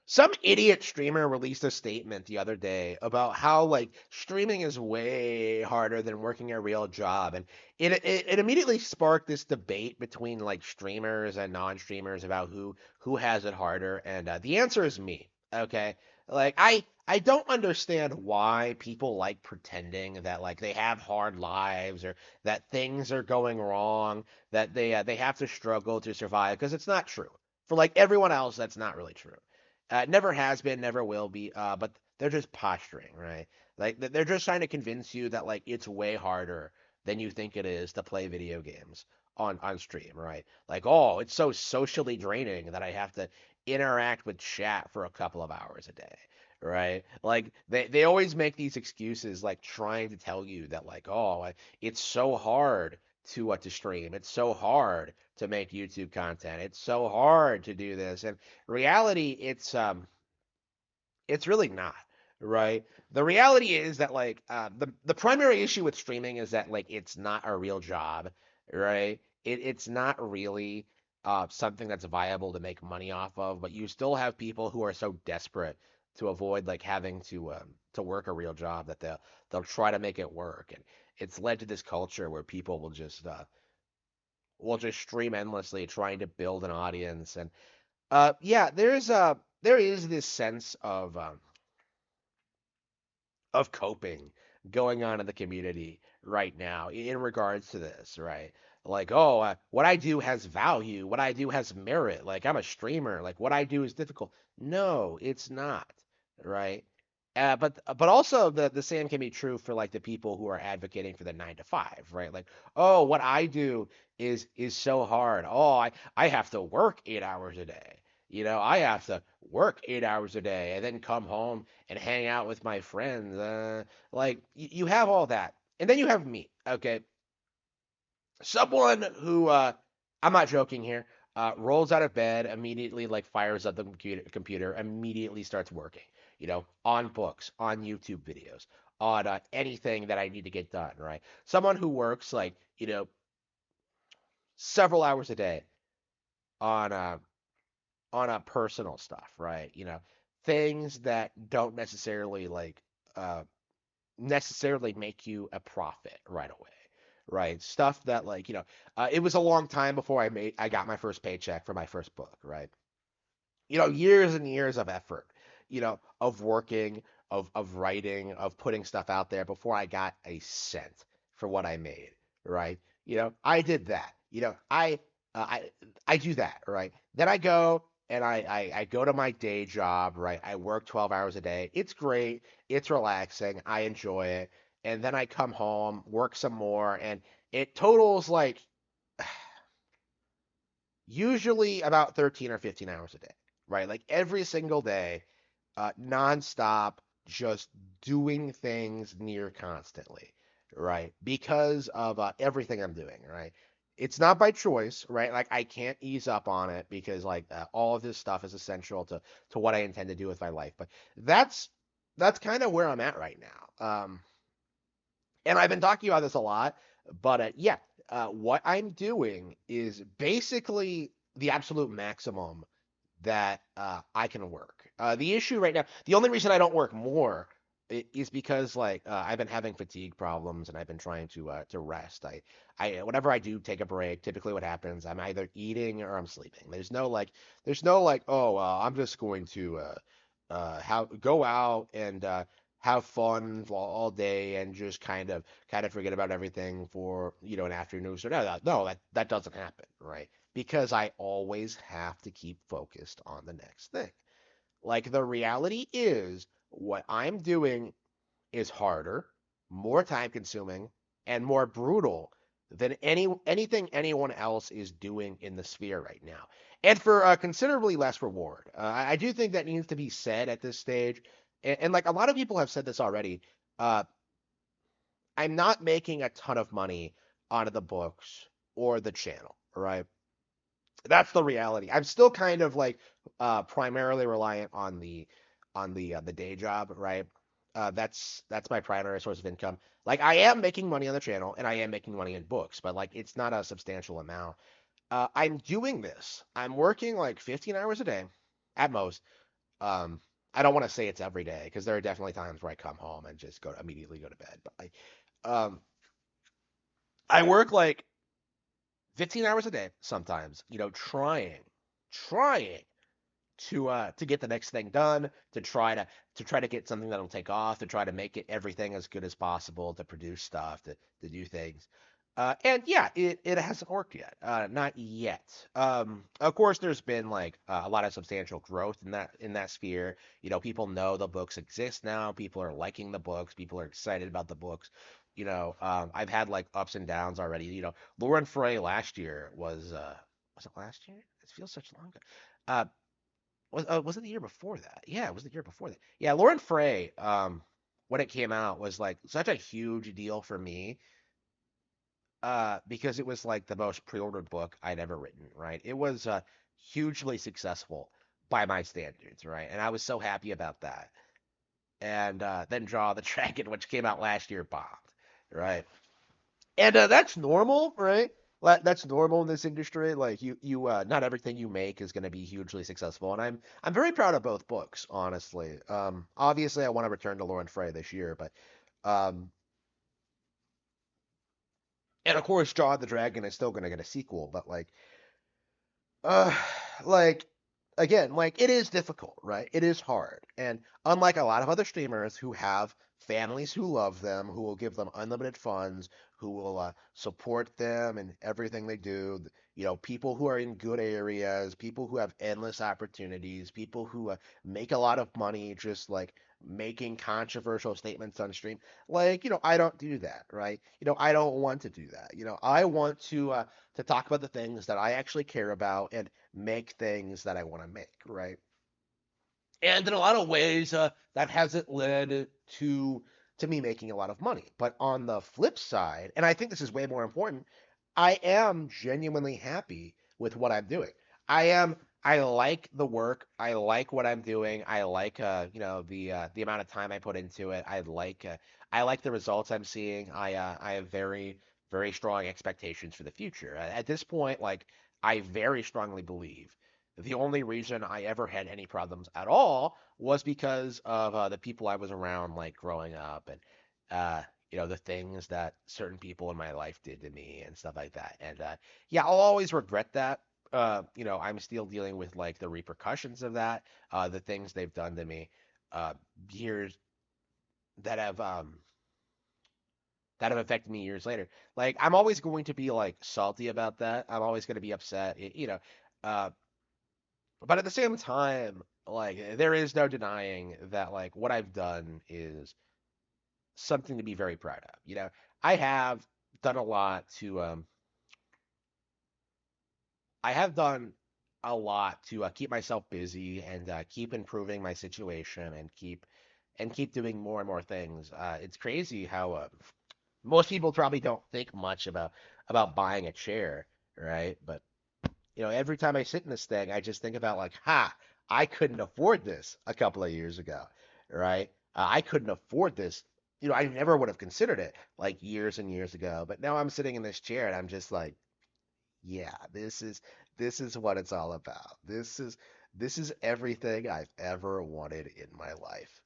Some idiot streamer released a statement the other day about how like streaming is way harder than working a real job, and it immediately sparked this debate between like streamers and non-streamers about who has it harder, and the answer is me. Okay, like I don't understand why people like pretending that like they have hard lives or that things are going wrong, that they have to struggle to survive because it's not true. For like everyone else, that's not really true. Never has been, never will be. But they're just posturing, right? Like they're just trying to convince you that like it's way harder than you think it is to play video games on stream, right? Like, oh, it's so socially draining that I have to interact with chat for a couple of hours a day, right? Like they always make these excuses, like trying to tell you that like, oh, it's so hard to stream. It's so hard to make YouTube content. It's so hard to do this. And reality, it's really not, right? The reality is that like the primary issue with streaming is that like it's not a real job, right? It's not really something that's viable to make money off of, but you still have people who are so desperate to avoid like having to work a real job that they'll try to make it work, and it's led to this culture where people will just stream endlessly trying to build an audience. And yeah, there is this sense of coping going on in the community right now in regards to this, right? Like, oh, what I do has value, what I do has merit. Like, I'm a streamer. Like, what I do is difficult. No, it's not, right? But also the same can be true for like the people who are advocating for the 9 to 5, right? Like, oh, what I do is so hard. Oh, I have to work 8 hours a day. I have to work 8 hours a day and then come home and hang out with my friends. Like you have all that, and then you have me. Okay, someone who I'm not joking here. Rolls out of bed immediately, like fires up the computer, immediately starts working. On books, on YouTube videos, on anything that I need to get done. Right. Someone who works like several hours a day on personal stuff. Right. Things that don't uh, necessarily make you a profit right away, right? Stuff that like, it was a long time before I got my first paycheck for my first book, right? Years and years of effort, of working, of writing, of putting stuff out there before I got a cent for what I made, right? I did that. I do that, right? Then I go and I go to my day job, right? I work 12 hours a day. It's great. It's relaxing. I enjoy it. And then I come home, work some more, and it totals like usually about 13 or 15 hours a day, right? Like every single day, nonstop, just doing things near constantly, right? Because of everything I'm doing, right? It's not by choice, right? Like I can't ease up on it because like all of this stuff is essential to what I intend to do with my life. But that's that's kind of where I'm at right now. And I've been talking about this a lot, but yeah, what I'm doing is basically the absolute maximum that I can work. The issue right now, the only reason I don't work more is because like I've been having fatigue problems and I've been trying to rest. I whenever I do take a break, typically what happens, I'm either eating or I'm sleeping. There's no like, oh, I'm just going to how go out and have fun all day and just kind of forget about everything for an afternoon. So no, that doesn't happen, right? Because I always have to keep focused on the next thing. Like the reality is, what I'm doing is harder, more time consuming, and more brutal than anything anyone else is doing in the sphere right now. And for considerably less reward. I do think that needs to be said at this stage. And like a lot of people have said this already, uh, I'm not making a ton of money out of the books or the channel, right? That's the reality. I'm still kind of like primarily reliant on the day job, right? That's my primary source of income. Like I am making money on the channel and I am making money in books, but like it's not a substantial amount. I'm doing this. I'm working like 15 hours a day at most, Um, I don't want to say it's every day because there are definitely times where I come home and just immediately go to bed. But I work like 15 hours a day sometimes, trying to get the next thing done, to try to get something that'll take off, to try to make it everything as good as possible, to produce stuff, to do things. And yeah, it hasn't worked yet. Not yet. Of course, there's been like a lot of substantial growth in that sphere. People know the books exist now. People are liking the books. People are excited about the books. I've had like ups and downs already. Lauren Frey last year was it last year? It feels such long ago. Uh, was it the year before that? Yeah, it was the year before that. Yeah, Lauren Frey, when it came out, was like such a huge deal for me, because it was like the most pre-ordered book I'd ever written, right? It was hugely successful by my standards, right? And I was so happy about that. And then Draw the Dragon, which came out last year, bombed, right? And that's normal, right? That's normal in this industry. Like not everything you make is going to be hugely successful, and I'm very proud of both books, honestly. Obviously, I want to return to Lauren Frey this year, but um, and of course, Jaw the Dragon is still going to get a sequel, but uh, like again, like it is difficult, right? It is hard, and unlike a lot of other streamers who have families who love them, who will give them unlimited funds, who will support them and everything they do, people who are in good areas, people who have endless opportunities, people who make a lot of money just like making controversial statements on stream. I don't do that, right? I don't want to do that. I want to talk about the things that I actually care about and make things that I want to make, right? And in a lot of ways, that hasn't led to me making a lot of money. But on the flip side, and I think this is way more important, I am genuinely happy with what I'm doing. I am. I like the work. I like what I'm doing. I like the amount of time I put into it. I like the results I'm seeing. I have very strong expectations for the future. At this point, like I very strongly believe the only reason I ever had any problems at all was because of the people I was around, like growing up, and uh, the things that certain people in my life did to me and stuff like that. And yeah, I'll always regret that. I'm still dealing with like the repercussions of that, the things they've done to me, uh, years that have affected me years later. Like I'm always going to be like salty about that. I'm always going to be upset. Uh, but at the same time, like there is no denying that like what I've done is something to be very proud of. I have done a lot to I have done a lot to keep myself busy and keep improving my situation and keep doing more and more things. It's crazy how most people probably don't think much about buying a chair, right? But every time I sit in this thing, I just think about like, I couldn't afford this a couple of years ago, right? I couldn't afford this. I never would have considered it like years and years ago. But now I'm sitting in this chair and I'm just like, yeah, this is what it's all about. This is everything I've ever wanted in my life.